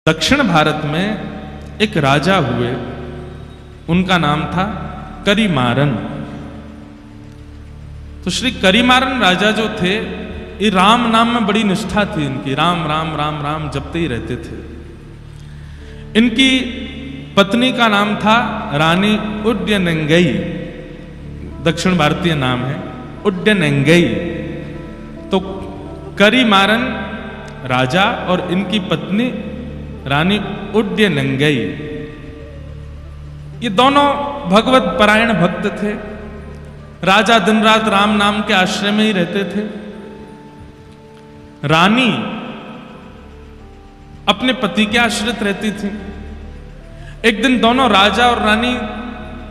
दक्षिण भारत में एक राजा हुए, उनका नाम था करिमारन। तो श्री करिमारन राजा जो थे, ये राम नाम में बड़ी निष्ठा थी इनकी, राम राम राम राम जपते ही रहते थे। इनकी पत्नी का नाम था रानी उड्डयनंगई, दक्षिण भारतीय नाम है उड्डयनंगई। तो करिमारन राजा और इनकी पत्नी रानी उड्डयनंगई, ये दोनों भगवत परायण भक्त थे। राजा दिन रात राम नाम के आश्रय में ही रहते थे। रानी अपने पति के आश्रित रहती थी। एक दिन दोनों राजा और रानी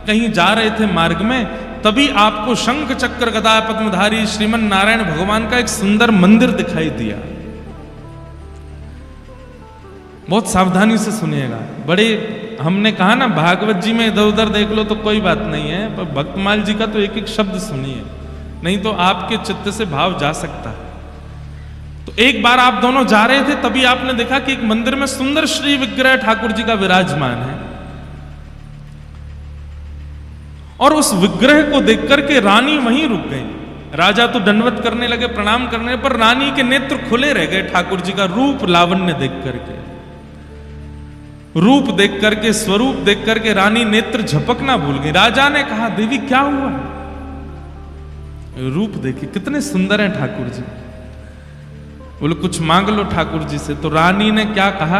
कहीं जा रहे थे मार्ग में, तभी आपको शंख चक्र गदा पद्मधारी श्रीमन नारायण भगवान का एक सुंदर मंदिर दिखाई दिया। बहुत सावधानी से सुनिएगा। बड़े हमने कहा ना, भागवत जी में इधर उधर देख लो तो कोई बात नहीं है, पर भक्तमाल जी का तो एक एक शब्द सुनिए, नहीं तो आपके चित्त से भाव जा सकता है। तो एक बार आप दोनों जा रहे थे, तभी आपने देखा कि एक मंदिर में सुंदर श्री विग्रह ठाकुर जी का विराजमान है, और उस विग्रह को देख करके रानी वहीं रुक गई। राजा तो दंडवत करने लगे, प्रणाम करने पर रानी के नेत्र खुले रह गए। ठाकुर जी का रूप लावण्य देख करके, रूप देख करके, स्वरूप देख करके रानी नेत्र झपकना भूल गई। राजा ने कहा, देवी क्या हुआ? रूप देखिए कितने सुंदर हैं ठाकुर जी। बोले कुछ मांग लो ठाकुर जी से। तो रानी ने क्या कहा,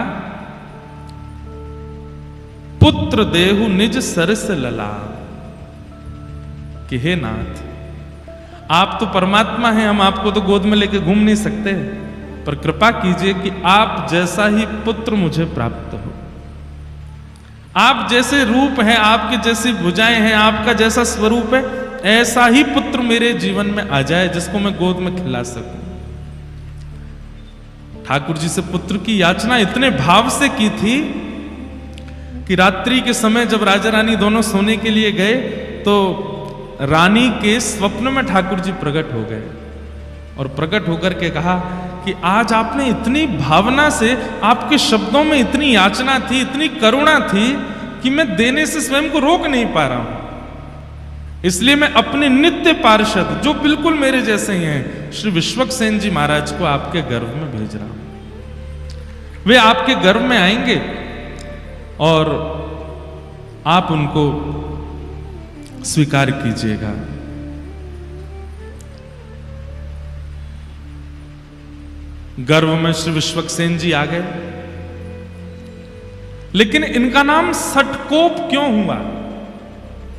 पुत्र देहु निज सरस लला, कि हे नाथ, आप तो परमात्मा हैं, हम आपको तो गोद में लेके घूम नहीं सकते, पर कृपा कीजिए कि आप जैसा ही पुत्र मुझे प्राप्त हो। आप जैसे रूप हैं, आपकी जैसी भुजाएं हैं, आपका जैसा स्वरूप है, ऐसा ही पुत्र मेरे जीवन में आ जाए जिसको मैं गोद में खिला सकूं। ठाकुर जी से पुत्र की याचना इतने भाव से की थी कि रात्रि के समय जब राजा रानी दोनों सोने के लिए गए, तो रानी के स्वप्न में ठाकुर जी प्रकट हो गए और प्रकट होकर के कहा कि आज आपने इतनी भावना से, आपके शब्दों में इतनी याचना थी, इतनी करुणा थी कि मैं देने से स्वयं को रोक नहीं पा रहा हूं। इसलिए मैं अपने नित्य पार्षद, जो बिल्कुल मेरे जैसे ही हैं, श्री विश्वक्सेन जी महाराज को आपके गर्भ में भेज रहा हूं। वे आपके गर्भ में आएंगे और आप उनको स्वीकार कीजिएगा। गर्भ में श्री विश्वक्सेन जी आ गए, लेकिन इनका नाम सटकोप क्यों हुआ?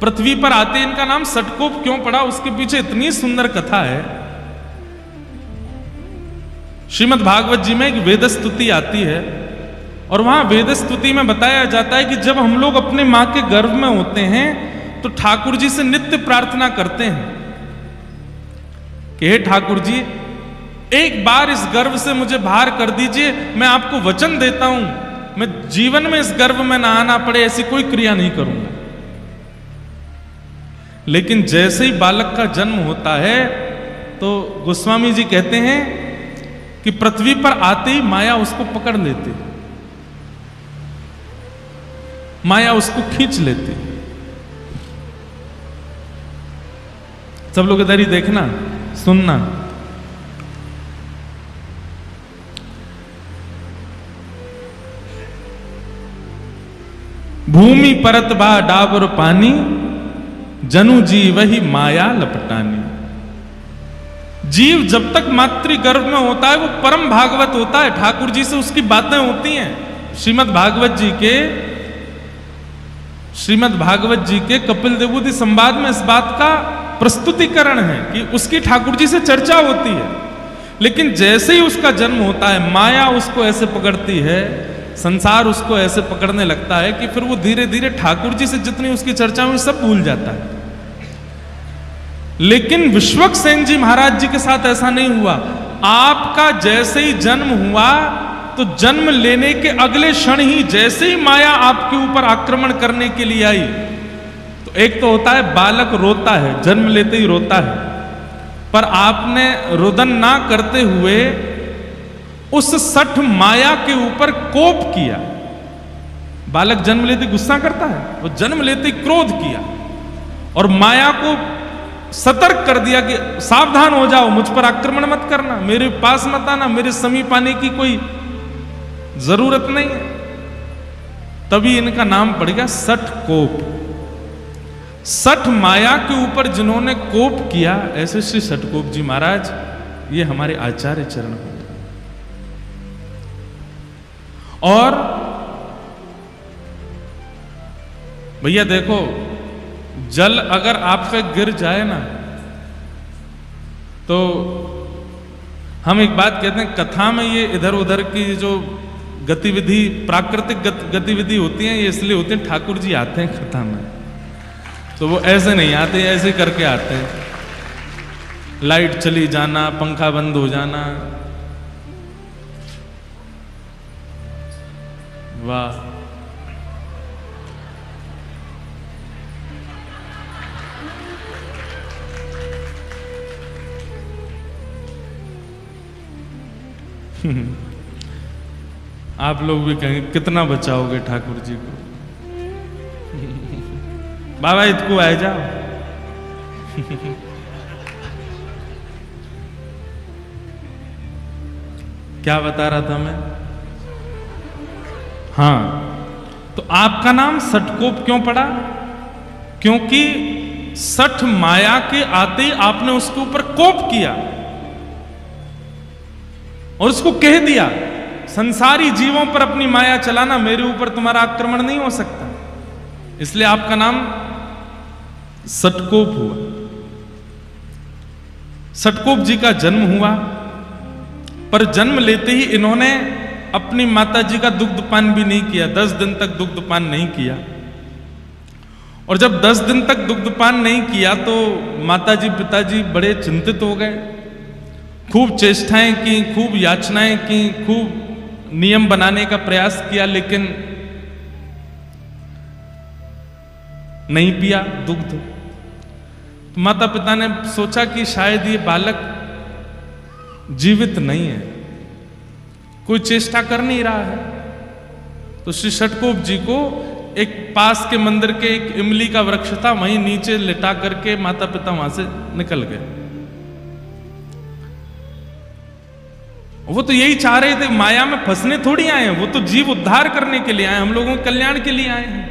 पृथ्वी पर आते इनका नाम सटकोप क्यों पड़ा? उसके पीछे इतनी सुंदर कथा है। श्रीमद् भागवत जी में एक वेद स्तुति आती है, और वहां वेद स्तुति में बताया जाता है कि जब हम लोग अपने मां के गर्भ में होते हैं तो ठाकुर जी से नित्य प्रार्थना करते हैं कि हे ठाकुर जी, एक बार इस गर्भ से मुझे बाहर कर दीजिए, मैं आपको वचन देता हूं, मैं जीवन में इस गर्भ में ना आना पड़े ऐसी कोई क्रिया नहीं करूंगा। लेकिन जैसे ही बालक का जन्म होता है, तो गोस्वामी जी कहते हैं कि पृथ्वी पर आते ही माया उसको पकड़ लेती, माया उसको खींच लेती। सब लोग इधर ही देखना, सुनना। भूमि परत बा डाबर पानी, जनु जी वही माया लपटानी। जीव जब तक मातृ गर्भ में होता है वो परम भागवत होता है, ठाकुर जी से उसकी बातें होती हैं। श्रीमद् भागवत जी के कपिल देवूति संवाद में इस बात का प्रस्तुतिकरण है कि उसकी ठाकुर जी से चर्चा होती है। लेकिन जैसे ही उसका जन्म होता है, माया उसको ऐसे पकड़ती है, संसार उसको ऐसे पकड़ने लगता है कि फिर वो धीरे धीरे ठाकुर जी से जितनी उसकी चर्चा हुई सब भूल जाता है। लेकिन विश्वक्सेन जी महाराज जी के साथ ऐसा नहीं हुआ। आपका जैसे ही जन्म हुआ, तो जन्म लेने के अगले क्षण ही जैसे ही माया आपके ऊपर आक्रमण करने के लिए आई, तो एक तो होता है बालक रोता है, जन्म लेते ही रोता है, पर आपने रुदन ना करते हुए उस सठ माया के ऊपर कोप किया। बालक जन्म लेते गुस्सा करता है, वो जन्म लेते क्रोध किया और माया को सतर्क कर दिया कि सावधान हो जाओ, मुझ पर आक्रमण मत करना, मेरे पास मत आना, मेरे समीप आने की कोई जरूरत नहीं है। तभी इनका नाम पड़ गया सठ कोप। सठ माया के ऊपर जिन्होंने कोप किया, ऐसे श्री सठकोप जी महाराज, ये हमारे आचार्य चरण हो। और भैया देखो, जल अगर आप पे गिर जाए ना, तो हम एक बात कहते हैं, कथा में ये इधर उधर की जो गतिविधि, प्राकृतिक गतिविधि होती है, ये इसलिए होती है ठाकुर जी आते हैं कथा में, तो वो ऐसे नहीं आते, ऐसे करके आते हैं। लाइट चली जाना, पंखा बंद हो जाना, वाह। आप लोग भी कहेंगे कितना बचाओगे ठाकुर जी को। बाबा इतको आ जाओ। क्या बता रहा था मैं? हाँ, तो आपका नाम सठकोप क्यों पड़ा? क्योंकि सठ माया के आते ही आपने उसके ऊपर कोप किया और उसको कह दिया, संसारी जीवों पर अपनी माया चलाना, मेरे ऊपर तुम्हारा आक्रमण नहीं हो सकता। इसलिए आपका नाम सठकोप हुआ। सठकोप जी का जन्म हुआ, पर जन्म लेते ही इन्होंने अपनी माता जी का दुग्धपान भी नहीं किया। 10 दिन तक दुग्धपान नहीं किया। और जब 10 दिन तक दुग्धपान नहीं किया तो माताजी पिताजी बड़े चिंतित हो गए। खूब चेष्टाएं की, खूब याचनाएं की, खूब नियम बनाने का प्रयास किया, लेकिन नहीं पिया दुग्ध। तो माता पिता ने सोचा कि शायद ये बालक जीवित नहीं है, कोई चेष्टा कर नहीं रहा है। तो श्री सठकोप जी को एक पास के मंदिर के एक इमली का वृक्ष था, वहीं नीचे लिटा करके माता पिता वहां से निकल गए। वो तो यही चाह रहे थे, माया में फंसने थोड़ी आए हैं, वो तो जीव उद्धार करने के लिए आए, हम लोगों के कल्याण के लिए आए हैं।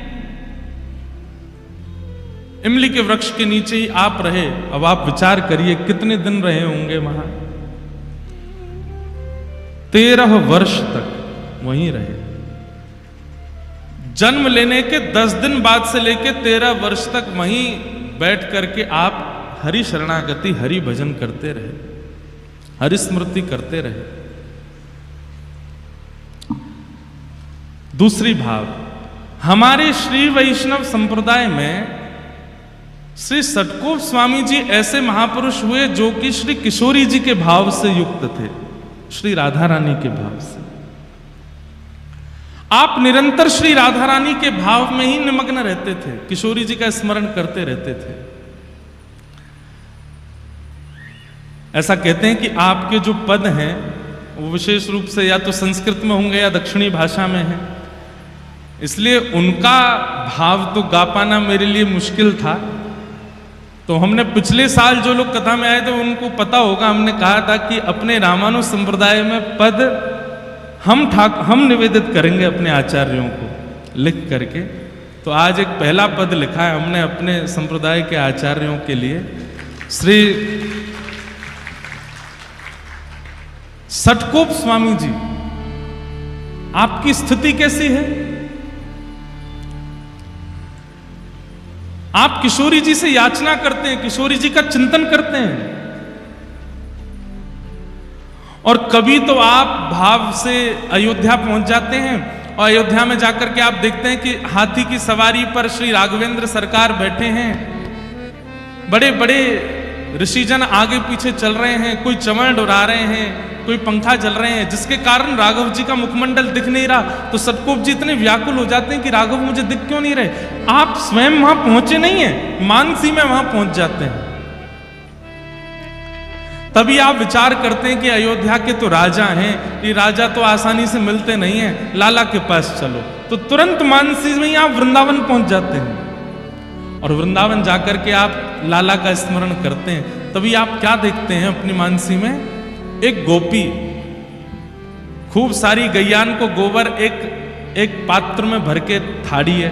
इमली के वृक्ष के नीचे ही आप रहे। अब आप विचार करिए कितने दिन रहे होंगे वहां। 13 वर्ष तक वहीं रहे। जन्म लेने के 10 दिन बाद से लेकर 13 वर्ष तक वहीं बैठ करके आप हरि शरणागति, हरि भजन करते रहे, हरि स्मृति करते रहे। दूसरी भाव, हमारे श्री वैष्णव संप्रदाय में श्री सठकोप स्वामी जी ऐसे महापुरुष हुए जो कि श्री किशोरी जी के भाव से युक्त थे, श्री राधा रानी के भाव से। आप निरंतर श्री राधा रानी के भाव में ही निमग्न रहते थे, किशोरी जी का स्मरण करते रहते थे। ऐसा कहते हैं कि आपके जो पद हैं वो विशेष रूप से या तो संस्कृत में होंगे या दक्षिणी भाषा में है, इसलिए उनका भाव तो गा पाना मेरे लिए मुश्किल था। तो हमने पिछले साल जो लोग कथा में आए थे उनको पता होगा, हमने कहा था कि अपने रामानुज संप्रदाय में पद हम निवेदित करेंगे अपने आचार्यों को लिख करके। तो आज एक पहला पद लिखा है हमने अपने संप्रदाय के आचार्यों के लिए। श्री सठकोप स्वामी जी, आपकी स्थिति कैसी है? आप किशोरी जी से याचना करते हैं, किशोरी जी का चिंतन करते हैं, और कभी तो आप भाव से अयोध्या पहुंच जाते हैं और अयोध्या में जाकर के आप देखते हैं कि हाथी की सवारी पर श्री राघवेंद्र सरकार बैठे हैं, बड़े बड़े ऋषिजन आगे पीछे चल रहे हैं, कोई चमड़ उड़ा रहे हैं, कोई पंखा चल रहे हैं, जिसके कारण राघव जी का मुखमंडल दिख नहीं रहा। तो सठकोप जी इतने व्याकुल हो जाते हैं कि राघव मुझे दिख क्यों नहीं रहे। आप स्वयं वहां पहुंचे नहीं है, मानसी में वहां पहुंच जाते हैं। तभी आप विचार करते हैं कि अयोध्या के तो राजा हैं, ये राजा तो आसानी से मिलते नहीं हैं, लाला के पास चलो। तो तुरंत मानसी में ही आप वृंदावन पहुंच जाते हैं और वृंदावन जाकर के आप लाला का स्मरण करते हैं। तभी आप क्या देखते हैं अपनी मानसी में? एक गोपी खूब सारी गैयान को गोबर एक पात्र में भर के थाड़ी है।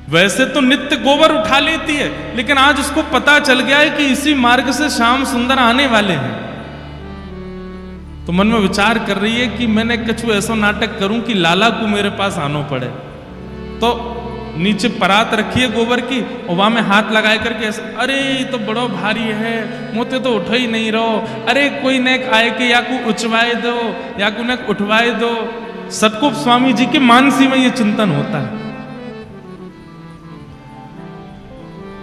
वैसे तो नित्य गोबर उठा लेती है, लेकिन आज उसको पता चल गया है कि इसी मार्ग से श्याम सुंदर आने वाले हैं। तो मन में विचार कर रही है कि मैंने कुछ ऐसा नाटक करूं कि लाला को मेरे पास आना पड़े। तो नीचे परात रखी है गोबर की और वहां में हाथ लगाए करके ऐसे, अरे ये तो बड़ो भारी है, मोते तो उठो ही नहीं रहो, अरे कोई नेक आए के या को उचवाए दो या को नेक उठवाए दो। सतगोप स्वामी जी के मानसी में ये चिंतन होता है।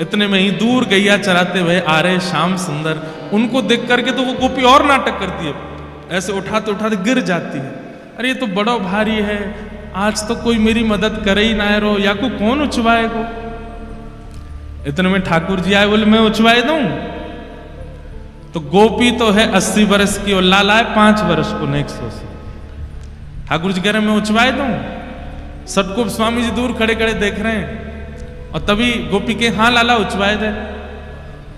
इतने में ही दूर गैया चराते हुए आ रहे श्याम सुंदर, उनको देख करके तो वो गोपी और नाटक करती है, ऐसे उठाते उठाते गिर जाती है। अरे ये तो बड़ा भारी है, आज तो कोई मेरी मदद करे ही ना रो, या को कौन उछवाएगो। इतने में ठाकुर जी आए, बोले मैं उछवाए दूं। तो गोपी तो है 80 वर्ष की और लाला है 5 वर्ष को, नेक्स्ट सोच। ठाकुर जी कह रहे मैं उछवाए दूं। सतगोप स्वामी जी दूर खड़े खड़े देख रहे हैं और तभी गोपी के हाँ लाला उछवाए दे।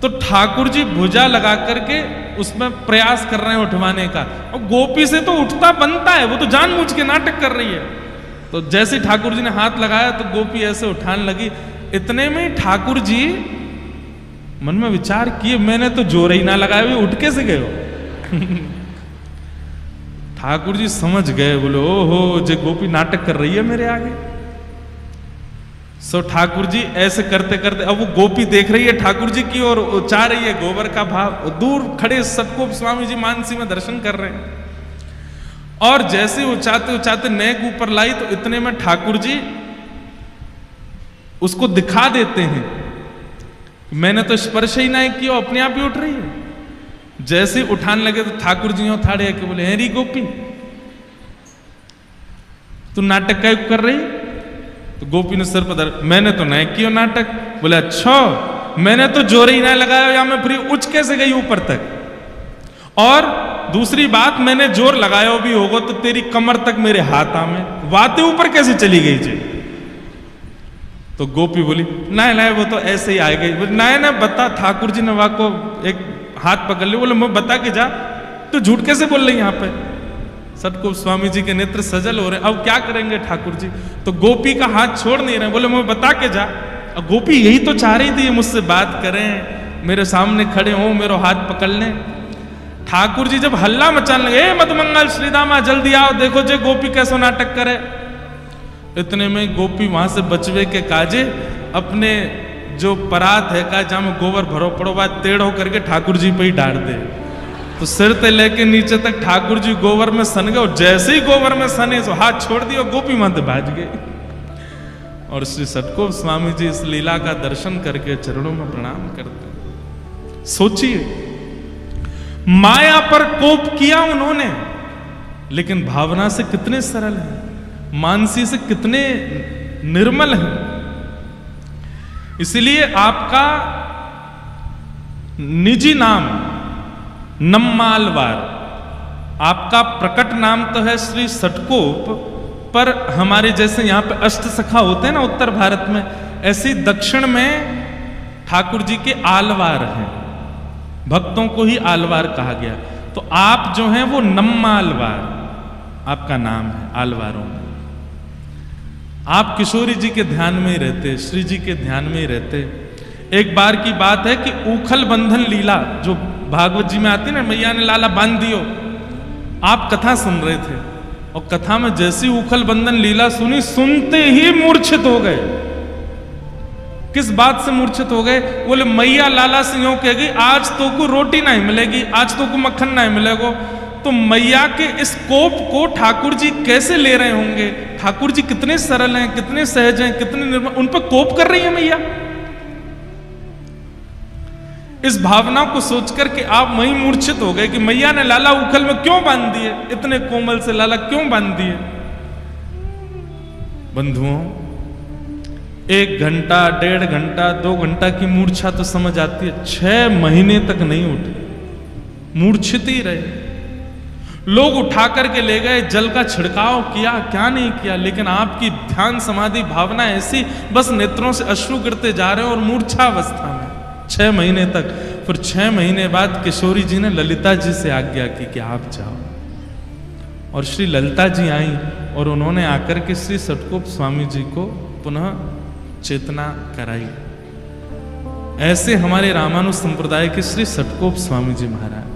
तो ठाकुर जी भुजा लगा करके उसमें प्रयास कर रहे हैं उठवाने का, और गोपी से तो उठता बनता है, वो तो जानबूझ के नाटक कर रही है। तो जैसे ठाकुर जी ने हाथ लगाया तो गोपी ऐसे उठाने लगी। इतने में ठाकुर जी मन में विचार किए, मैंने तो जोर ही ना लगाया, वे उठ कैसे गए हो। ठाकुर जी समझ गए, बोले ओहो जे गोपी नाटक कर रही है मेरे आगे। सो ठाकुर जी ऐसे करते करते, अब वो गोपी देख रही है ठाकुर जी की और चाह रही है गोबर का भाव। दूर खड़े सतगोप स्वामी जी मानसी में दर्शन कर रहे हैं और जैसे उचाते उचाते नेक ऊपर लाई तो इतने में ठाकुर जी उसको दिखा देते हैं, मैंने तो स्पर्श ही नहीं किया, अपने आप ही उठ रही है। जैसे उठाने लगे तो ठाकुर जी ठाड़े के बोले, हेरी गोपी तू नाटक क्या कर रही? तो गोपी ने सिर पर, मैंने तो नहीं किया नाटक। बोले अच्छा, मैंने तो जोर ही ना लगाया, या मैं फिर उच कैसे गई ऊपर तक? और दूसरी बात, मैंने जोर लगाया भी होगा तो तेरी कमर तक मेरे हाथ में वाते ऊपर कैसे चली गई जी? तो गोपी बोली नहीं नहीं वो तो ऐसे ही आ गई। नहीं ना बता, ठाकुर जी ने वहां को एक हाथ पकड़ लिया। बोले मैं बता के जा, तो झूठ कैसे बोल रही यहाँ पे? सतगोप स्वामी जी के नेत्र सजल हो रहे, अब क्या करेंगे ठाकुर जी? तो गोपी का हाथ छोड़ नहीं रहे, बोले मैं बता के जा। और गोपी यही तो चाह रही थी मुझसे बात करें, मेरे सामने खड़े हो, मेरा हाथ पकड़ लें। ठाकुर जी जब हल्ला मचाने लगे, मधुमंगल श्रीदामा जल्दी आओ, देखो जे गोपी कैसा नाटक करे। इतने में गोपी वहां से बचवे के काजे अपने जो परात है का जहां में गोबर भरो पड़ो बात टेढ़ होकर के ठाकुर जी पे ही डाल दे। तो सिर से लेके नीचे तक ठाकुर जी गोबर में सन गए, और जैसे ही गोबर में सने तो हाथ छोड़ दिया, गोपी मत भाज गई। और श्री सतगोप स्वामी जी इस लीला का दर्शन करके चरणों में प्रणाम करते। सोचिए, माया पर कोप किया उन्होंने, लेकिन भावना से कितने सरल हैं, मानसी से कितने निर्मल हैं। इसलिए आपका निजी नाम नम्मालवार, आपका प्रकट नाम तो है श्री सतगोप, पर हमारे जैसे यहां पे अष्ट सखा होते हैं ना उत्तर भारत में, ऐसे दक्षिण में ठाकुर जी के आलवार हैं, भक्तों को ही आलवार कहा गया। तो आप जो हैं वो नम्मालवार आपका नाम है आलवारों में। आप किशोरी जी के ध्यान में ही रहते, श्री जी के ध्यान में ही रहते। एक बार की बात है कि ऊखल बंधन लीला जो भागवत जी में आती ना, मैया ने लाला बांध दियो, आप कथा सुन रहे थे और कथा में जैसी ऊखल बंधन लीला सुनी, सुनते ही मूर्छित हो गए। किस बात से मूर्छित हो गए? बोले मैया लाला से यूं कहेगी, आज तो को रोटी नहीं मिलेगी, आज तो को मक्खन नहीं मिलेगा। तो मैया के इस कोप को ठाकुर जी कैसे ले रहे होंगे? ठाकुर जी कितने सरल हैं, कितने सहज हैं, कितने निर्मल, उन पर कोप कर रही है मैया। इस भावना को सोचकर के आप वहीं मूर्छित हो गए कि मैया ने लाला उखल में क्यों बांध दिए, इतने कोमल से लाला क्यों बांध दिए। बंधुओं, 1 घंटा, 1.5 घंटा, 2 घंटा की मूर्छा तो समझ आती है, 6 महीने तक नहीं उठे, मूर्छित ही रहे। लोग उठा करके ले गए, जल का छिड़काव किया, क्या नहीं किया, लेकिन आपकी ध्यान समाधि भावना ऐसी, बस नेत्रों से अश्रु गिरते जा रहे हैं और मूर्छावस्था में 6 महीने तक। फिर 6 महीने बाद किशोरी जी ने ललिता जी से आज्ञा की कि आप जाओ, और श्री ललिता जी आई और उन्होंने आकर के श्री सटकोप स्वामी जी को पुनः चेतना कराई। ऐसे हमारे रामानुज संप्रदाय के श्री सटकोप स्वामी जी महाराज।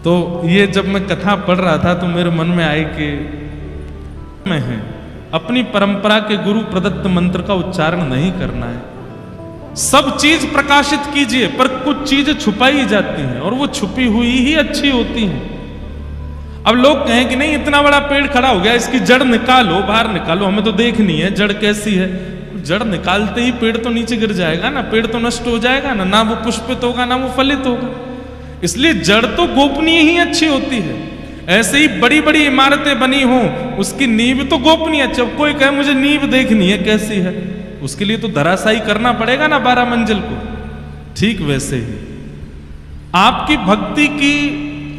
तो ये जब मैं कथा पढ़ रहा था तो मेरे मन में आई कि मैं है अपनी परंपरा के गुरु प्रदत्त मंत्र का उच्चारण नहीं करना है। सब चीज प्रकाशित कीजिए, पर कुछ चीजें छुपाई जाती हैं और वो छुपी हुई ही अच्छी होती हैं। अब लोग कहें कि नहीं, इतना बड़ा पेड़ खड़ा हो गया, इसकी जड़ निकालो, बाहर निकालो, हमें तो देखनी है जड़ कैसी है। जड़ निकालते ही पेड़ तो नीचे गिर जाएगा ना, पेड़ तो नष्ट हो जाएगा ना, ना वो पुष्पित होगा ना वो फलित होगा। इसलिए जड़ तो गोपनीय ही अच्छी होती है। ऐसे ही बड़ी बड़ी इमारतें बनी हों, उसकी नींव तो गोपनीय अच्छी। अब कोई कहे मुझे नींव देखनी है कैसी है, उसके लिए तो धराशायी करना पड़ेगा ना 12 मंजिल को। ठीक वैसे ही आपकी भक्ति की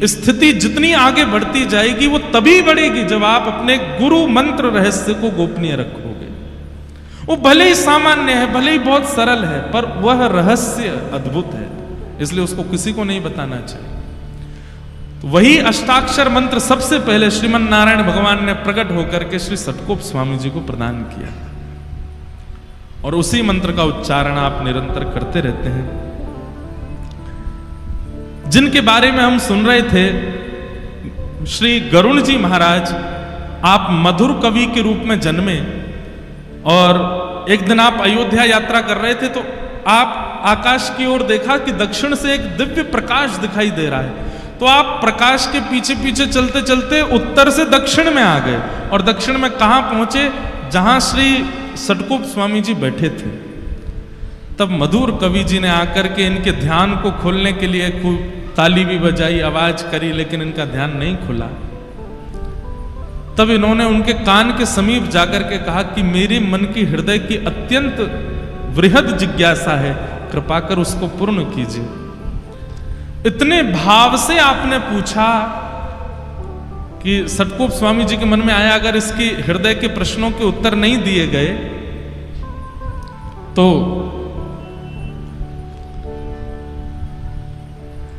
स्थिति जितनी आगे बढ़ती जाएगी वो तभी बढ़ेगी जब आप अपने गुरु मंत्र रहस्य को गोपनीय रखोगे। वो भले ही सामान्य है, भले ही बहुत सरल है, पर वह रहस्य अद्भुत है, इसलिए उसको किसी को नहीं बताना चाहिए। तो वही अष्टाक्षर मंत्र सबसे पहले श्रीमन नारायण भगवान ने प्रकट होकर के श्री सटकोप स्वामी जी को प्रदान किया, और उसी मंत्र का उच्चारण आप निरंतर करते रहते हैं। जिनके बारे में हम सुन रहे थे, श्री गरुण जी महाराज, आप मधुर कवि के रूप में जन्मे, और एक दिन आप अयोध्या यात्रा कर रहे थे तो आप आकाश की ओर देखा कि दक्षिण से एक दिव्य प्रकाश दिखाई दे रहा है। तो आप प्रकाश के पीछे पीछे चलते चलते उत्तर से दक्षिण में आ गए, और दक्षिण में कहां पहुंचे, जहां श्री सटकोप स्वामी जी बैठे थे। तब मधुर कवि जी ने आकर के इनके ध्यान को खोलने के लिए खूब ताली भी बजाई, आवाज करी, लेकिन इनका ध्यान नहीं खुला। तब इन्होंने उनके कान के समीप जाकर के कहा कि मेरे मन की हृदय की अत्यंत वृहद जिज्ञासा है, कृपा कर उसको पूर्ण कीजिए। इतने भाव से आपने पूछा कि सटकोप स्वामी जी के मन में आया, अगर इसकी हृदय के प्रश्नों के उत्तर नहीं दिए गए तो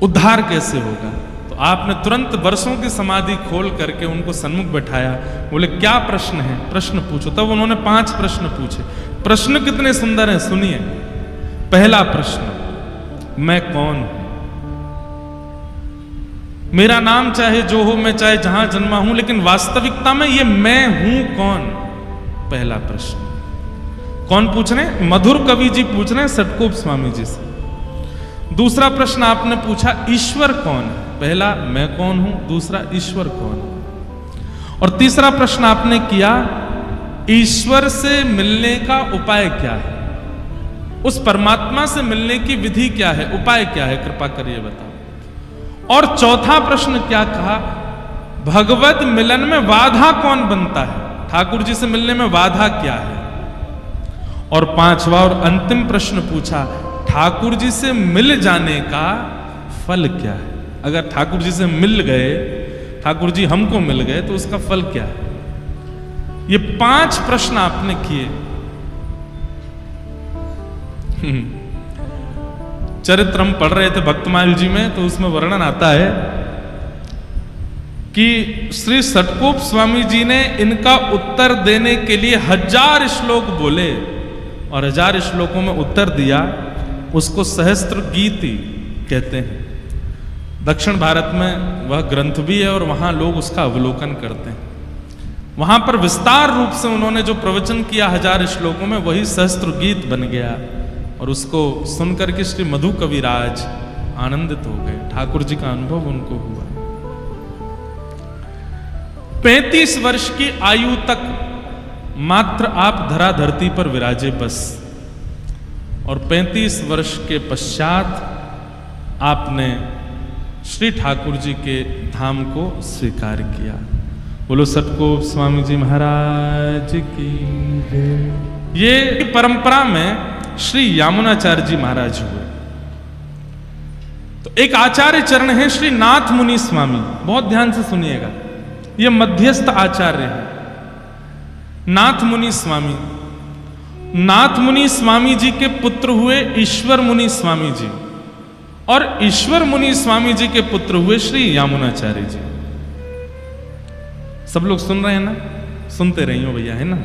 उद्धार कैसे होगा। तो आपने तुरंत वर्षों की समाधि खोल करके उनको सन्मुख बैठाया, बोले क्या प्रश्न है, प्रश्न पूछो। तब उन्होंने 5 प्रश्न पूछे। प्रश्न कितने सुंदर हैं, सुनिए। पहला प्रश्न, मैं कौन हूं? मेरा नाम चाहे जो हो, मैं चाहे जहां जन्मा हूं, लेकिन वास्तविकता में ये मैं हूं कौन? पहला प्रश्न कौन पूछ रहे हैं? मधुर कवि जी पूछ रहे हैं सटकोप स्वामी जी से। दूसरा प्रश्न आपने पूछा, ईश्वर कौन है? पहला मैं कौन हूं, दूसरा ईश्वर कौन है। और तीसरा प्रश्न आपने किया, ईश्वर से मिलने का उपाय क्या है, उस परमात्मा से मिलने की विधि क्या है, उपाय क्या है, कृपा करिए बताओ। और चौथा प्रश्न क्या कहा, भगवत मिलन में बाधा कौन बनता है, ठाकुर जी से मिलने में बाधा क्या है। और 5वां और अंतिम प्रश्न पूछा, ठाकुर जी से मिल जाने का फल क्या है। अगर ठाकुर जी से मिल गए, ठाकुर जी हमको मिल गए, तो उसका फल क्या है। ये 5 प्रश्न आपने किए। चरित्र हम पढ़ रहे थे भक्तमाल जी में, तो उसमें वर्णन आता है कि श्री सटकोप स्वामी जी ने इनका उत्तर देने के लिए 1000 श्लोक बोले, और 1000 श्लोकों में उत्तर दिया। उसको सहस्त्र गीति कहते हैं। दक्षिण भारत में वह ग्रंथ भी है और वहां लोग उसका अवलोकन करते हैं। वहां पर विस्तार रूप से उन्होंने जो प्रवचन किया 1000 श्लोकों में, वही सहस्त्र गीत बन गया, और उसको सुनकर के श्री मधु कविराज आनंदित हो गए। ठाकुर जी का अनुभव उनको हुआ। 35 वर्ष की आयु तक मात्र आप धरा धरती पर विराजे बस, और 35 वर्ष के पश्चात आपने श्री ठाकुर जी के धाम को स्वीकार किया। बोलो सटकोप स्वामी जी महाराज की जय। ये परंपरा में श्री यामुनाचार्य जी महाराज हुए। तो एक आचार्य चरण है श्री नाथ मुनि स्वामी, बहुत ध्यान से सुनिएगा, ये मध्यस्थ आचार्य है नाथ मुनि स्वामी। नाथ मुनि स्वामी जी के पुत्र हुए ईश्वर मुनि स्वामी जी, और ईश्वर मुनि स्वामी जी के पुत्र हुए श्री यामुनाचार्य जी। सब लोग सुन रहे हैं ना? सुनते रहिए भैया, है ना?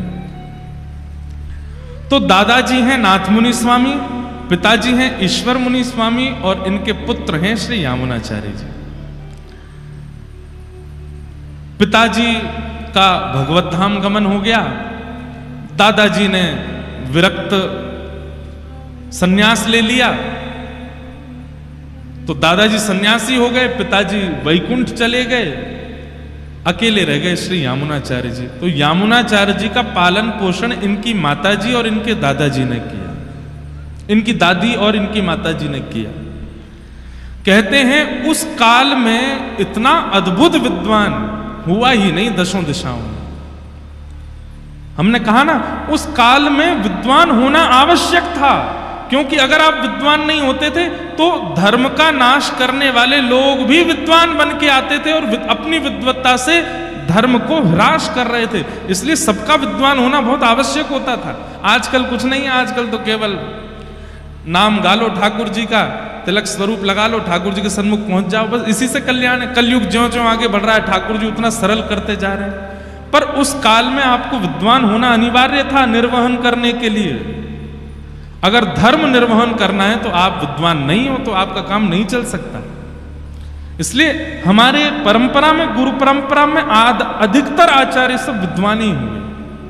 तो दादाजी हैं नाथ मुनि स्वामी, पिताजी हैं ईश्वर मुनि स्वामी, और इनके पुत्र हैं श्री यामुनाचार्य जी। पिताजी का भगवत धाम गमन हो गया, दादाजी ने विरक्त सन्यास ले लिया, तो दादाजी सन्यासी हो गए, पिताजी वैकुंठ चले गए, अकेले रह गए श्री यामुनाचार्य जी। तो यामुनाचार्य जी का पालन पोषण इनकी माताजी और इनके दादाजी ने किया, इनकी दादी और इनकी माताजी ने किया। कहते हैं उस काल में इतना अद्भुत विद्वान हुआ ही नहीं दशों दिशाओं में। हमने कहा ना, उस काल में विद्वान होना आवश्यक था, क्योंकि अगर आप विद्वान नहीं होते थे तो धर्म का नाश करने वाले लोग भी विद्वान बन के आते थे और अपनी विद्वत्ता से धर्म को ह्रास कर रहे थे। इसलिए सबका विद्वान होना बहुत आवश्यक होता था। आजकल कुछ नहीं है, आजकल तो केवल नाम गा लो ठाकुर जी का, तिलक स्वरूप लगा लो, ठाकुर जी के सन्मुख पहुंच जाओ, बस इसी से कल्याण है। कलयुग ज्यों-ज्यों आगे बढ़ रहा है, ठाकुर जी उतना सरल करते जा रहे हैं। पर उस काल में आपको विद्वान होना अनिवार्य था निर्वहन करने के लिए। अगर धर्म निर्वहन करना है तो आप विद्वान नहीं हो तो आपका काम नहीं चल सकता। इसलिए हमारे परंपरा में, गुरु परंपरा में अधिकतर आचार्य सब विद्वान ही हुए,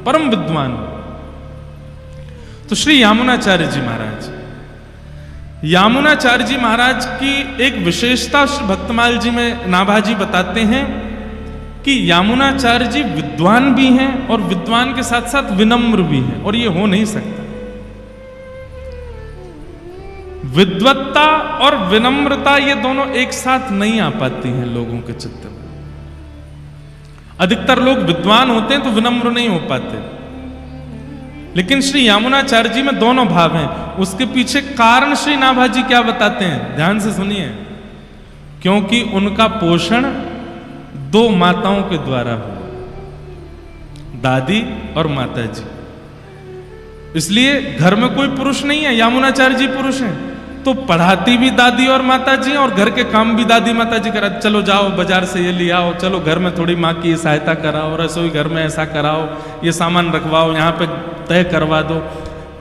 परम विद्वान। तो श्री यामुनाचार्य जी महाराज, यामुनाचार्य जी महाराज की एक विशेषता श्री भक्तमाल जी में नाभाजी बताते हैं कि यामुनाचार्य जी विद्वान भी हैं और विद्वान के साथ साथ विनम्र भी हैं, और ये हो नहीं सकता। विद्वत्ता और विनम्रता ये दोनों एक साथ नहीं आ पाती हैं लोगों के चित्त में। अधिकतर लोग विद्वान होते हैं तो विनम्र नहीं हो पाते, लेकिन श्री यामुनाचार्य जी में दोनों भाव हैं। उसके पीछे कारण श्री नाभाजी क्या बताते हैं, ध्यान से सुनिए। क्योंकि उनका पोषण दो माताओं के द्वारा हुआ, दादी और माता जी। इसलिए घर में कोई पुरुष नहीं है, यामुनाचार्य जी पुरुष हैं, तो पढ़ाती भी दादी और माता जी, और घर के काम भी दादी माता जी करा। चलो जाओ बाजार से ये ले आओ, चलो घर में थोड़ी माँ की सहायता कराओ, रसोई घर में ऐसा कराओ, ये सामान रखवाओ, यहाँ पे तय करवा दो।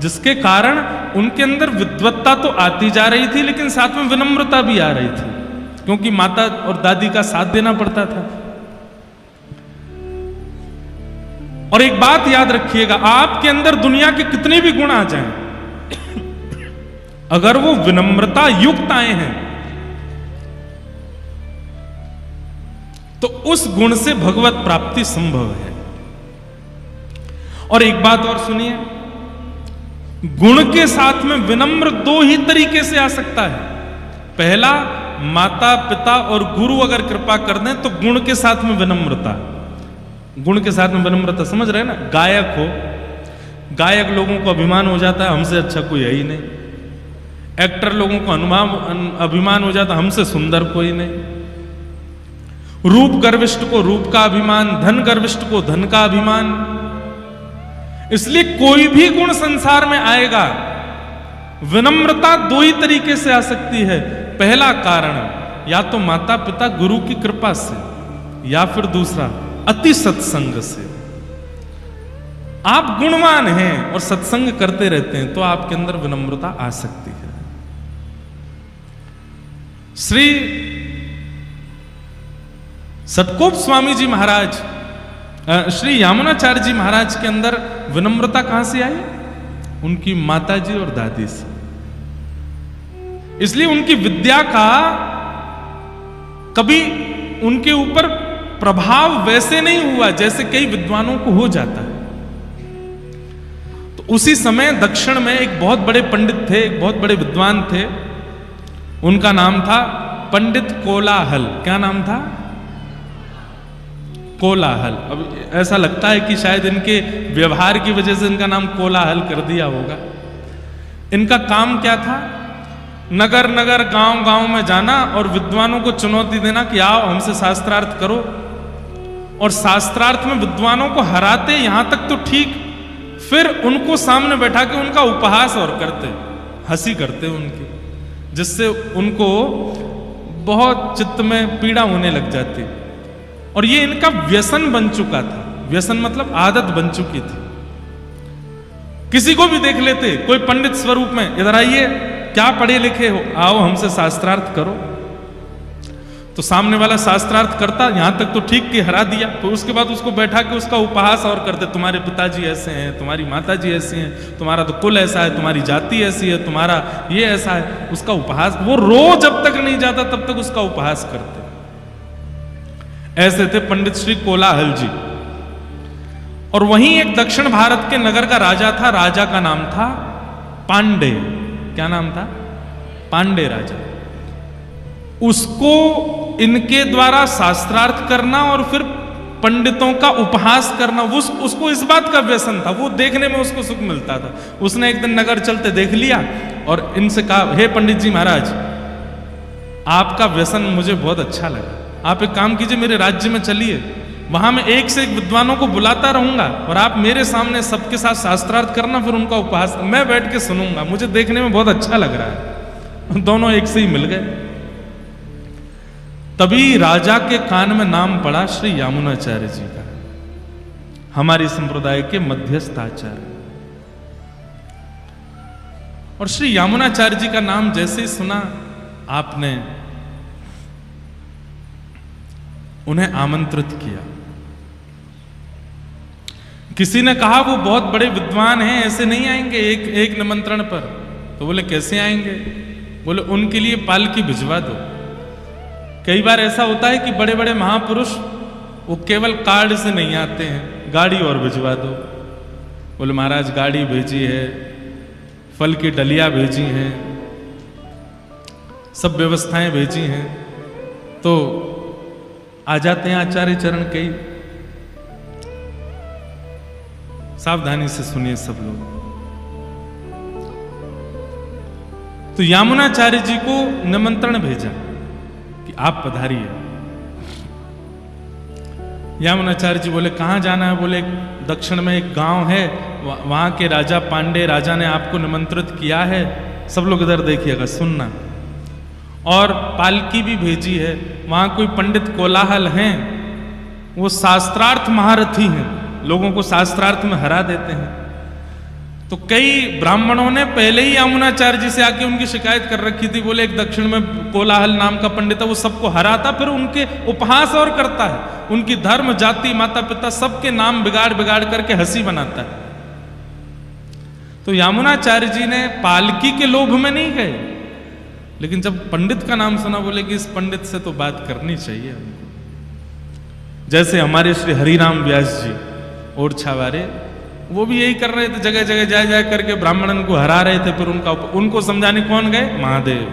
जिसके कारण उनके अंदर विद्वत्ता तो आती जा रही थी, लेकिन साथ में विनम्रता भी आ रही थी, क्योंकि माता और दादी का साथ देना पड़ता था। और एक बात याद रखिएगा, आपके अंदर दुनिया के कितने भी गुण आ जाएं, अगर वो विनम्रता युक्त आए हैं तो उस गुण से भगवत प्राप्ति संभव है। और एक बात और सुनिए, गुण के साथ में विनम्र दो ही तरीके से आ सकता है। पहला, माता पिता और गुरु अगर कृपा कर दें तो गुण के साथ में विनम्रता, गुण के साथ में विनम्रता, समझ रहे हैं ना? गायक हो, गायक लोगों को अभिमान हो जाता है हमसे अच्छा कोई है ही नहीं। एक्टर लोगों को अभिमान हो जाता, हमसे सुंदर कोई नहीं। रूप गर्विष्ठ को रूप का अभिमान, धन गर्विष्ठ को धन का अभिमान। इसलिए कोई भी गुण संसार में आएगा, विनम्रता दो ही तरीके से आ सकती है। पहला कारण, या तो माता पिता गुरु की कृपा से, या फिर दूसरा अति सत्संग से। आप गुणवान हैं और सत्संग करते रहते हैं तो आपके अंदर विनम्रता आ सकती है। श्री सतकोप स्वामी जी महाराज, श्री यामुनाचार्य जी महाराज के अंदर विनम्रता कहां से आई? उनकी माताजी और दादी से। इसलिए उनकी विद्या का कभी उनके ऊपर प्रभाव वैसे नहीं हुआ जैसे कई विद्वानों को हो जाता है। तो उसी समय दक्षिण में एक बहुत बड़े पंडित थे, एक बहुत बड़े विद्वान थे, उनका नाम था पंडित कोलाहल। क्या नाम था? कोलाहल। अब ऐसा लगता है कि शायद इनके व्यवहार की वजह से इनका नाम कोलाहल कर दिया होगा। इनका काम क्या था? नगर नगर गांव गांव में जाना और विद्वानों को चुनौती देना कि आओ हमसे शास्त्रार्थ करो। और शास्त्रार्थ में विद्वानों को हराते, यहां तक तो ठीक, फिर उनको सामने बैठा के उनका उपहास और करते, हंसी करते उनकी, जिससे उनको बहुत चित्त में पीड़ा होने लग जाती। और ये इनका व्यसन बन चुका था। व्यसन मतलब आदत बन चुकी थी। किसी को भी देख लेते, कोई पंडित स्वरूप में, इधर आइए, क्या पढ़े लिखे हो, आओ हमसे शास्त्रार्थ करो। तो सामने वाला शास्त्रार्थ करता, यहां तक तो ठीक कि हरा दिया, तो उसके बाद उसको बैठा के उसका उपहास और करते, तुम्हारे पिताजी ऐसे हैं, तुम्हारी माताजी ऐसी हैं, तुम्हारा तो कुल ऐसा है, तुम्हारी जाति ऐसी है, तुम्हारा ये ऐसा है। उसका उपहास, वो रोज जब तक नहीं जाता तब तक उसका उपहास करते। ऐसे थे पंडित श्री कोलाहल जी। और वहीं एक दक्षिण भारत के नगर का राजा था। राजा का नाम था पांडे। क्या नाम था? पांडे राजा। उसको इनके द्वारा शास्त्रार्थ करना और फिर पंडितों का उपहास करना, उसको इस बात का व्यसन था। वो देखने में उसको सुख मिलता था। उसने एक दिन नगर चलते देख लिया और इनसे कहा, हे पंडित जी महाराज, आपका व्यसन मुझे बहुत अच्छा लगा। आप एक काम कीजिए, मेरे राज्य में चलिए, वहां मैं एक से एक विद्वानों को बुलाता रहूंगा और आप मेरे सामने सबके साथ शास्त्रार्थ करना, फिर उनका उपहास मैं बैठ के सुनूंगा। मुझे देखने में बहुत अच्छा लग रहा है। दोनों एक से ही मिल गए। तभी राजा के कान में नाम पड़ा श्री यामुनाचार्य जी का, हमारे संप्रदाय के मध्यस्थ आचार्य। और श्री यामुनाचार्य जी का नाम जैसे ही सुना, आपने उन्हें आमंत्रित किया। किसी ने कहा वो बहुत बड़े विद्वान हैं, ऐसे नहीं आएंगे एक निमंत्रण पर। तो बोले कैसे आएंगे? बोले उनके लिए पालकी भिजवा दो। कई बार ऐसा होता है कि बड़े बड़े महापुरुष वो केवल कार्ड से नहीं आते हैं, गाड़ी और भिजवा दो। बोले महाराज गाड़ी भेजी है, फल की डलिया भेजी हैं, सब व्यवस्थाएं भेजी हैं, तो आ जाते हैं आचार्य चरण कई। सावधानी से सुनिए सब लोग। तो यामुनाचार्य जी को निमंत्रण भेजा कि आप पधारिए। यामुनाचार्य जी बोले कहां जाना है? बोले दक्षिण में एक गांव है, वहां के राजा पांडे राजा ने आपको निमंत्रित किया है। सब लोग इधर देखिएगा, सुनना। और पालकी भी भेजी है। वहां कोई पंडित कोलाहल हैं, वो शास्त्रार्थ महारथी हैं, लोगों को शास्त्रार्थ में हरा देते हैं। तो कई ब्राह्मणों ने पहले ही यामुनाचार्य जी से आके उनकी शिकायत कर रखी थी। बोले एक दक्षिण में कोलाहल नाम का पंडित है, वो सबको हराता, फिर उनके उपहास और करता है, उनकी धर्म जाति माता पिता सबके नाम बिगाड़ बिगाड़ करके हंसी बनाता है। तो यामुनाचार्य जी ने पालकी के लोभ में नहीं गए, लेकिन जब पंडित का नाम सुना, बोले कि इस पंडित से तो बात करनी चाहिए हमको। जैसे हमारे श्री हरिराम व्यास जी और छावारे, वो भी यही कर रहे थे, जगह जगह जा करके ब्राह्मणन को हरा रहे थे। फिर उनको समझाने कौन गए? महादेव,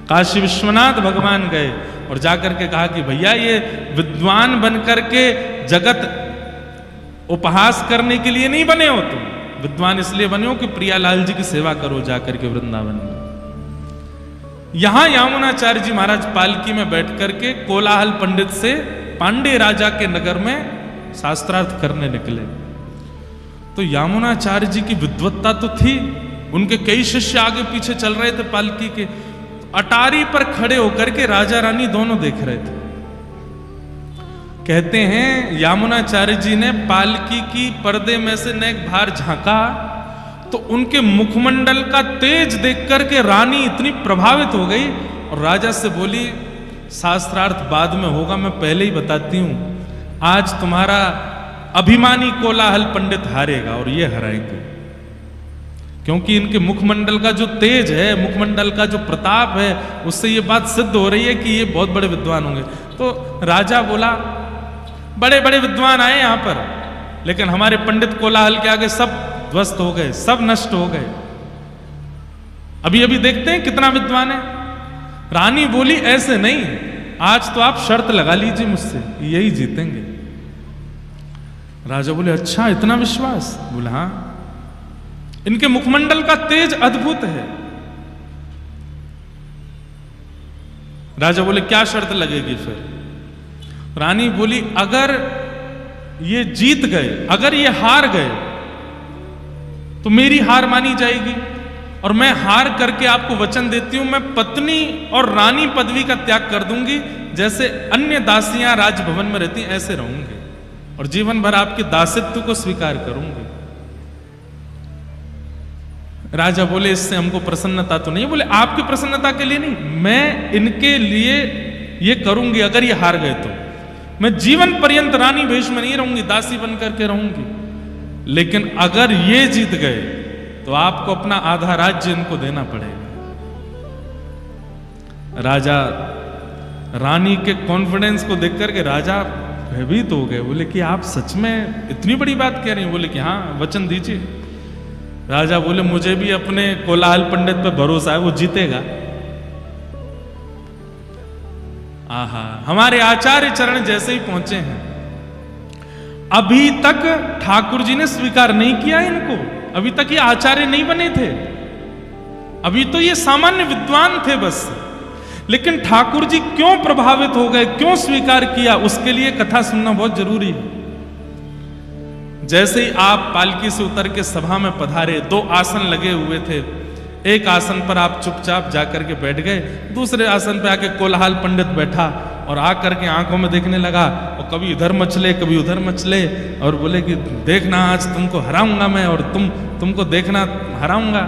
काशी विश्वनाथ भगवान गए और जाकर के कहा कि भैया ये विद्वान बन करके जगत उपहास करने के लिए नहीं बने हो, तुम विद्वान इसलिए बने हो कि प्रियालाल जी की सेवा करो जाकर के वृंदावन में। यहां यामुनाचार्य जी महाराज पालकी में बैठ करके कोलाहल पंडित से पांडे राजा के नगर में शास्त्रार्थ करने निकले। तो यामुनाचार्य जी की विद्वत्ता तो थी, उनके कई शिष्य आगे पीछे चल रहे थे पालकी के। अटारी पर खड़े होकर के राजा रानी दोनों देख रहे थे। कहते हैं यामुनाचार्य जी ने पालकी की पर्दे में से नेक बाहर झांका, तो उनके मुखमंडल का तेज देख करके रानी इतनी प्रभावित हो गई और राजा से बोली, शास्त्रार्थ बाद में होगा, मैं पहले ही बताती हूं, आज तुम्हारा अभिमानी कोलाहल पंडित हारेगा और ये हराएंगे। क्योंकि इनके मुखमंडल का जो तेज है, मुखमंडल का जो प्रताप है, उससे ये बात सिद्ध हो रही है कि ये बहुत बड़े विद्वान होंगे। तो राजा बोला, बड़े बड़े विद्वान आए यहां पर, लेकिन हमारे पंडित कोलाहल के आगे सब ध्वस्त हो गए, सब नष्ट हो गए। अभी अभी देखते हैं कितना विद्वान है। रानी बोली, ऐसे नहीं, आज तो आप शर्त लगा लीजिए मुझसे, यही जीतेंगे। राजा बोले अच्छा इतना विश्वास? बोले हाँ, इनके मुखमंडल का तेज अद्भुत है। राजा बोले क्या शर्त लगेगी फिर? रानी बोली अगर ये जीत गए, अगर ये हार गए तो मेरी हार मानी जाएगी, और मैं हार करके आपको वचन देती हूं मैं पत्नी और रानी पदवी का त्याग कर दूंगी, जैसे अन्य दासियां राजभवन में रहती ऐसे रहूंगी, और जीवन भर आपके दासित्व को स्वीकार करूंगी। राजा बोले इससे हमको प्रसन्नता तो नहीं। बोले आपकी प्रसन्नता के लिए नहीं, मैं इनके लिए ये करूंगी। अगर ये हार गए तो मैं जीवन पर्यंत रानी वेश में नहीं रहूंगी, दासी बन करके रहूंगी, लेकिन अगर ये जीत गए तो आपको अपना आधा राज्य इनको देना पड़ेगा। राजा रानी के कॉन्फिडेंस को देख करके राजा भयभीत हो गए। बोले कि आप सच में इतनी बड़ी बात कह रही हैं? बोले कि हाँ, वचन दीजिए। राजा बोले मुझे भी अपने कोलाहल पंडित पे भरोसा है, वो जीतेगा। आहा, हमारे आचार्य चरण जैसे ही पहुंचे हैं, अभी तक ठाकुर जी ने स्वीकार नहीं किया इनको, अभी तक ये आचार्य नहीं बने थे, अभी तो ये सामान्य विद्वान थे बस। लेकिन ठाकुर जी क्यों प्रभावित हो गए, क्यों स्वीकार किया, उसके लिए कथा सुनना बहुत जरूरी है। जैसे ही आप पालकी से उतर के सभा में पधारे, 2 आसन लगे हुए थे, एक आसन पर आप चुपचाप जाकर के बैठ गए, दूसरे आसन पे आके कोलाहल पंडित बैठा और आकर के आंखों में देखने लगा, और कभी इधर मचले कभी उधर मचले, और बोले कि देखना आज तुमको हराऊंगा मैं, और तुमको देखना हराऊंगा।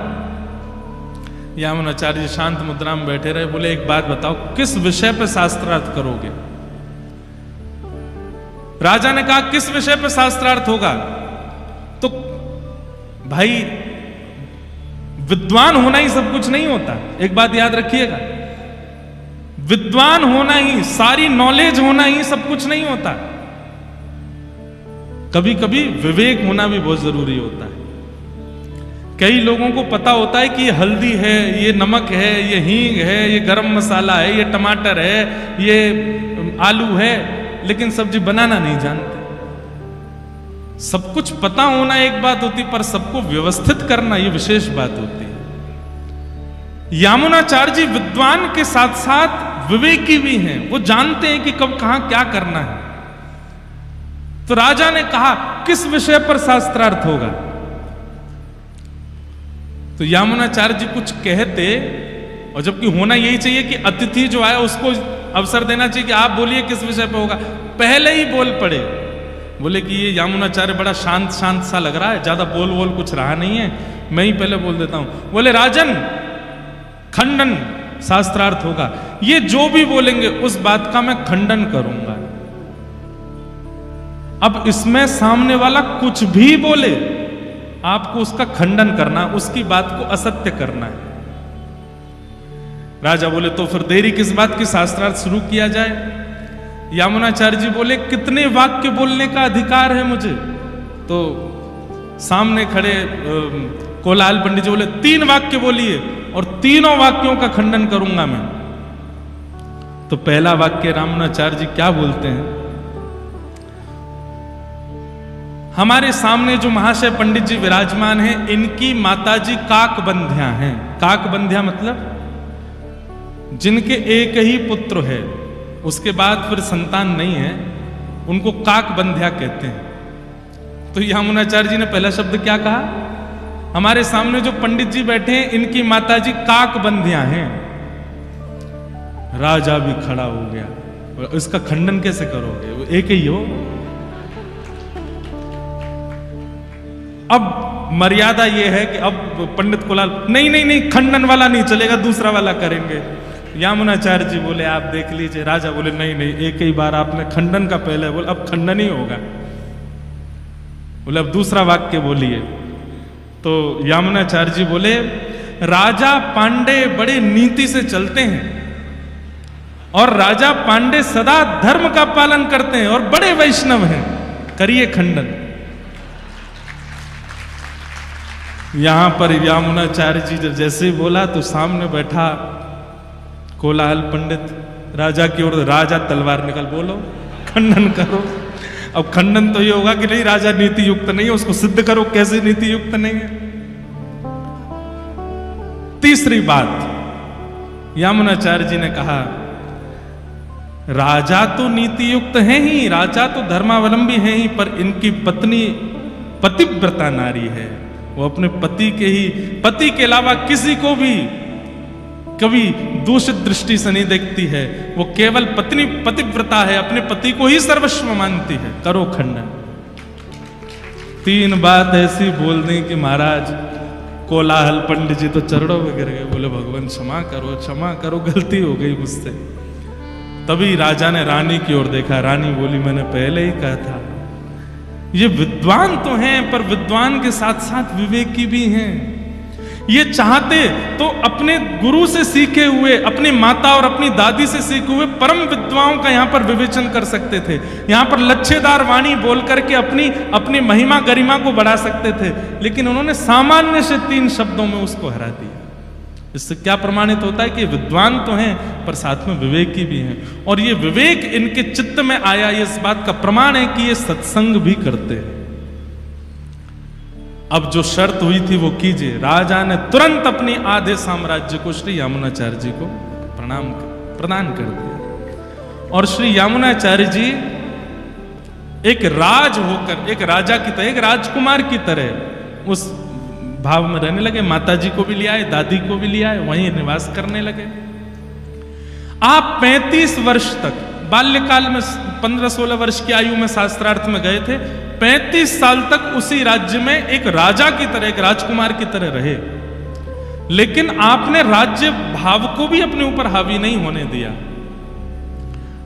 यामुनाचार्य जी शांत मुद्रा में बैठे रहे। बोले एक बात बताओ, किस विषय पे शास्त्रार्थ करोगे? राजा ने कहा किस विषय पे शास्त्रार्थ होगा? तो भाई विद्वान होना ही सब कुछ नहीं होता, एक बात याद रखिएगा, विद्वान होना ही, सारी नॉलेज होना ही सब कुछ नहीं होता। कभी कभी विवेक होना भी बहुत जरूरी होता है। कई लोगों को पता होता है कि ये हल्दी है, ये नमक है, ये हींग है, ये गरम मसाला है, ये टमाटर है, ये आलू है, लेकिन सब्जी बनाना नहीं जानते। सब कुछ पता होना एक बात होती, पर सबको व्यवस्थित करना ये विशेष बात होती है। यामुनाचार्य जी विद्वान के साथ साथ विवेकी भी हैं, वो जानते हैं कि कब कहां क्या करना है। तो राजा ने कहा किस विषय पर शास्त्रार्थ होगा? तो यामुनाचार्य जी कुछ कहते, और जबकि होना यही चाहिए कि अतिथि जो आया उसको अवसर देना चाहिए कि आप बोलिए किस विषय पे होगा, पहले ही बोल पड़े। बोले कि ये यामुनाचार्य बड़ा शांत शांत सा लग रहा है, ज्यादा बोल कुछ रहा नहीं है, मैं ही पहले बोल देता हूं। बोले राजन, खंडन शास्त्रार्थ होगा, ये जो भी बोलेंगे उस बात का मैं खंडन करूंगा। अब इसमें सामने वाला कुछ भी बोले, आपको उसका खंडन करना, उसकी बात को असत्य करना है। राजा बोले तो फिर देरी किस बात की, शास्त्रार्थ शुरू किया जाए। यामुनाचार्य जी बोले कितने वाक्य बोलने का अधिकार है मुझे? तो सामने खड़े कोलाहल पंडित जी बोले 3 वाक्य बोलिए, और तीनों वाक्यों का खंडन करूंगा मैं। तो पहला वाक्य यामुनाचार्य जी क्या बोलते हैं? हमारे सामने जो महाशय पंडित जी विराजमान हैं, इनकी माताजी काकबंध्या हैं। काकबंध्या मतलब जिनके एक ही पुत्र है, उसके बाद फिर संतान नहीं है, उनको काकबंध्या कहते हैं। तो यामुनाचार्य जी ने पहला शब्द क्या कहा? हमारे सामने जो पंडित जी बैठे हैं, इनकी माताजी काकबंध्या हैं। राजा भी खड़ा हो गया। इसका खंडन कैसे करोगे? वो एक ही हो। अब मर्यादा ये है कि अब पंडित कोलाहल नहीं, खंडन वाला नहीं चलेगा, दूसरा वाला करेंगे। यामुनाचार्य जी बोले आप देख लीजिए। राजा बोले नहीं, एक ही बार आपने खंडन का पहले बोला, अब खंडन ही होगा। बोले अब दूसरा वाक्य बोलिए। तो यामुनाचार्य जी बोले राजा पांडे बड़े नीति से चलते हैं, और राजा पांडे सदा धर्म का पालन करते हैं, और बड़े वैष्णव हैं, करिए खंडन। यहां पर यामुनाचार्य जी जब जैसे ही बोला, तो सामने बैठा कोलाहल पंडित राजा की ओर, राजा तलवार निकल, बोलो खंडन करो। अब खंडन तो ये होगा कि नहीं, राजा नीति युक्त नहीं है, उसको सिद्ध करो कैसे नीति युक्त नहीं है। तीसरी बात, यामुनाचार्य जी ने कहा राजा तो नीति युक्त है ही, राजा तो धर्मावलंबी है ही, पर इनकी पत्नी पतिव्रता नारी है। वो अपने पति के अलावा किसी को भी कभी दूषित दृष्टि से नहीं देखती है। वो केवल पत्नी पतिव्रता है, अपने पति को ही सर्वस्व मानती है। करो खंडन। 3 बात ऐसी बोल दी कि महाराज कोलाहल, पंडित जी तो चरणों में गिर गए, बोले भगवान क्षमा करो, गलती हो गई मुझसे। तभी राजा ने रानी की ओर देखा, रानी बोली मैंने पहले ही कहा था। ये विद्वान तो हैं, पर विद्वान के साथ साथ विवेकी भी हैं। ये चाहते तो अपने गुरु से सीखे हुए, अपनी माता और अपनी दादी से सीखे हुए परम विद्वाओं का यहां पर विवेचन कर सकते थे, यहां पर लच्छेदार वाणी बोल करके अपनी महिमा गरिमा को बढ़ा सकते थे, लेकिन उन्होंने सामान्य से 3 शब्दों में उसको हरा दिया। इससे क्या प्रमाणित होता है कि विद्वान तो हैं पर साथ में विवेकी भी हैं, और ये विवेक इनके चित्त में आया, ये इस बात का प्रमाण है कि ये सत्संग भी करते हैं। अब जो शर्त हुई थी वो कीजिए। राजा ने तुरंत अपनी आधे साम्राज्य को श्री यामुनाचार्य जी को प्रदान कर दिया, और श्री यामुनाचार्य जी एक राज होकर, एक राजा की तरह, एक राजकुमार की तरह उस भाव में रहने लगे। माता जी को भी ले आए, दादी को भी ले आए, वहीं निवास करने लगे। आप 35 वर्ष तक, बाल्यकाल में 15-16 वर्ष की आयु में शास्त्रार्थ में गए थे, 35 साल तक उसी राज्य में एक राजा की तरह, एक राजकुमार की तरह रहे, लेकिन आपने राज्य भाव को भी अपने ऊपर हावी नहीं होने दिया।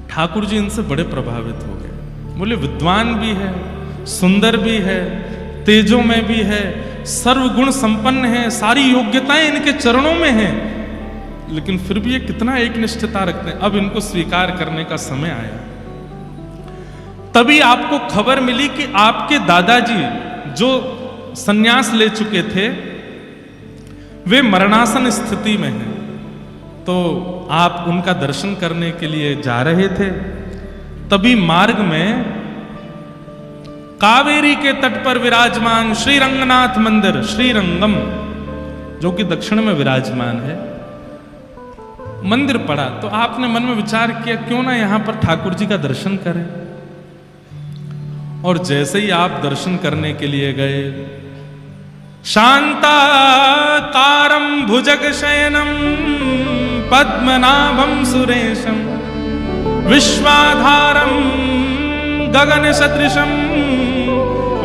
ठाकुर जी इनसे बड़े प्रभावित हो गए। बोले विद्वान भी है, सुंदर भी है, तेजों में भी है, सर्वगुण संपन्न है, सारी योग्यताएं इनके चरणों में हैं, लेकिन फिर भी ये कितना एक निष्ठता रखते हैं। अब इनको स्वीकार करने का समय आया। तभी आपको खबर मिली कि आपके दादाजी जो संन्यास ले चुके थे वे मरणासन स्थिति में हैं, तो आप उनका दर्शन करने के लिए जा रहे थे। तभी मार्ग में कावेरी के तट पर विराजमान श्री रंगनाथ मंदिर, श्रीरंगम, जो कि दक्षिण में विराजमान है, मंदिर पड़ा। तो आपने मन में विचार किया क्यों ना यहां पर ठाकुर जी का दर्शन करें। और जैसे ही आप दर्शन करने के लिए गए, शांताकारं भुजगशयनं पद्मनाभं सुरेशं विश्वाधारं गगनसदृशं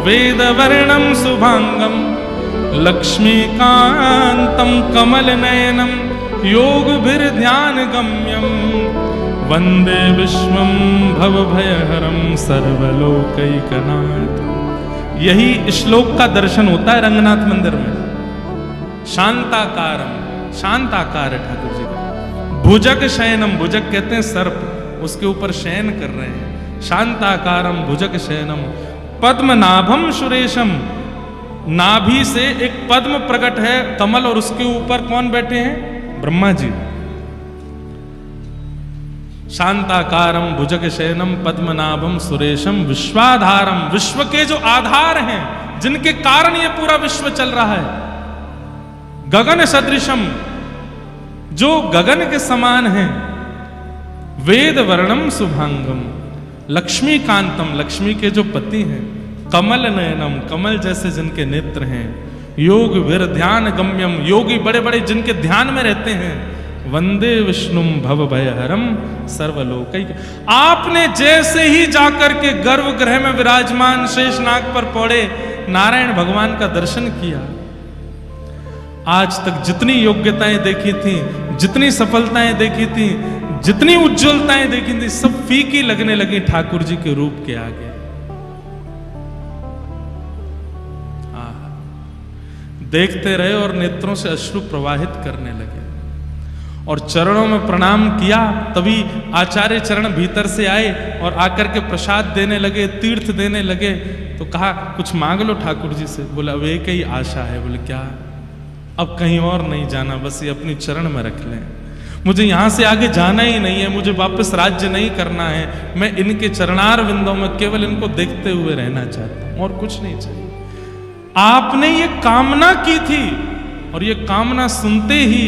वेदवर्णं शुभांगं लक्ष्मीकान्तं कमलनयनं योगभिर्ध्यानगम्यं वंदे विश्वं भवभयहरं सर्वलोकैकनाथं। यही श्लोक का दर्शन होता है रंगनाथ मंदिर में। शांताकारम, शांताकार है ठाकुर जी का। भुजग शयनम, भुजग कहते हैं सर्प, उसके ऊपर शयन कर रहे हैं। शांताकारम भुजग शयनम पद्मनाभम सुरेशम, नाभि से एक पद्म प्रकट है कमल, और उसके ऊपर कौन बैठे हैं? ब्रह्मा जी। शांताकारम भुजग शयनम पद्मनाभम सुरेशम विश्वाधारम, विश्व के जो आधार हैं, जिनके कारण ये पूरा विश्व चल रहा है। गगन सदृशम, जो गगन के समान है। वेद वर्णम शुभांगम, लक्ष्मी कांतम, लक्ष्मी के जो पति हैं। कमल नयनम, कमल जैसे जिनके नेत्र हैं। योग वीर ध्यान गम्यम, योगी बड़े बड़े जिनके ध्यान में रहते हैं। वंदे विष्णुम भवभयहरम सर्वलोकैक। आपने जैसे ही जाकर के गर्भगृह में विराजमान शेषनाग पर पौड़े नारायण भगवान का दर्शन किया, आज तक जितनी योग्यताएं देखी थी, जितनी सफलताएं देखी थी, जितनी उज्जवलताएं देखी थी, सब फीकी लगने लगी ठाकुर जी के रूप के आगे। देखते रहे और नेत्रों से अश्रु प्रवाहित करने लगे और चरणों में प्रणाम किया। तभी आचार्य चरण भीतर से आए और आकर के प्रसाद देने लगे, तीर्थ देने लगे। तो कहा कुछ मांग लो ठाकुर जी से। बोला अब एक ही आशा है। बोले क्या? अब कहीं और नहीं जाना, बस ये अपनी चरण में रख लें। मुझे यहां से आगे जाना ही नहीं है, मुझे वापस राज्य नहीं करना है, मैं इनके चरणार विंदों में केवल इनको देखते हुए रहना चाहता हूं और कुछ नहीं चाहिए। आपने ये कामना की थी और ये कामना सुनते ही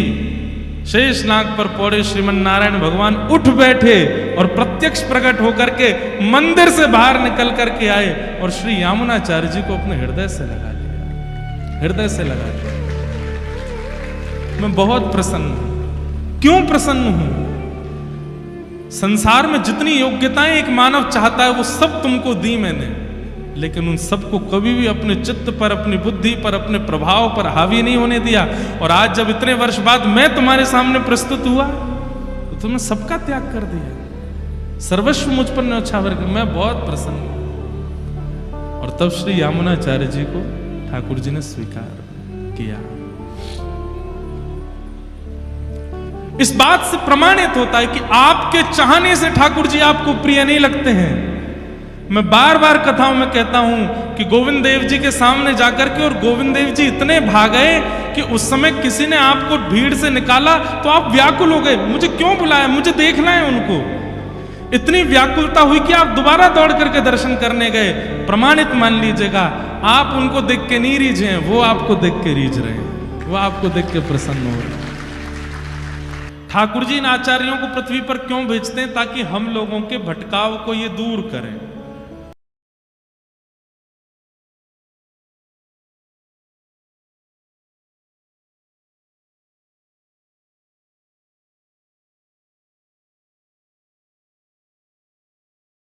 शेषनाग पर पौड़े श्रीमन नारायण भगवान उठ बैठे और प्रत्यक्ष प्रकट होकर के मंदिर से बाहर निकल करके आए और श्री यामुनाचार्य जी को अपने हृदय से लगा लिया, हृदय से लगा लिया। मैं बहुत प्रसन्न हूं। क्यों प्रसन्न हूं? संसार में जितनी योग्यताएं एक मानव चाहता है वो सब तुमको दी मैंने, लेकिन उन सबको कभी भी अपने चित्त पर, अपनी बुद्धि पर, अपने प्रभाव पर हावी नहीं होने दिया। और आज जब इतने वर्ष बाद मैं तुम्हारे सामने प्रस्तुत हुआ तो तुमने सबका त्याग कर दिया, सर्वस्व मुझ पर न्यौछावर कर। मैं बहुत प्रसन्न हूं। और तब श्री यामुनाचार्य जी को ठाकुर जी ने स्वीकार किया। इस बात से प्रमाणित होता है कि आपके चाहने से ठाकुर जी आपको प्रिय नहीं लगते हैं। मैं बार बार कथाओं में कहता हूं कि गोविंद देव जी के सामने जाकर के, और गोविंद देव जी इतने भागे कि उस समय किसी ने आपको भीड़ से निकाला तो आप व्याकुल हो गए, मुझे क्यों बुलाया, मुझे देखना है उनको। इतनी व्याकुलता हुई कि आप दोबारा दौड़ करके दर्शन करने गए। प्रमाणित मान लीजिएगा, आप उनको देख के नहीं रीझे हैं, वो आपको देख के रीझ रहे हैं, वो आपको देख के प्रसन्न हो रहे हैं। ठाकुर जी इन आचार्यों को पृथ्वी पर क्यों भेजते हैं? ताकि हम लोगों के भटकाव को ये दूर करें।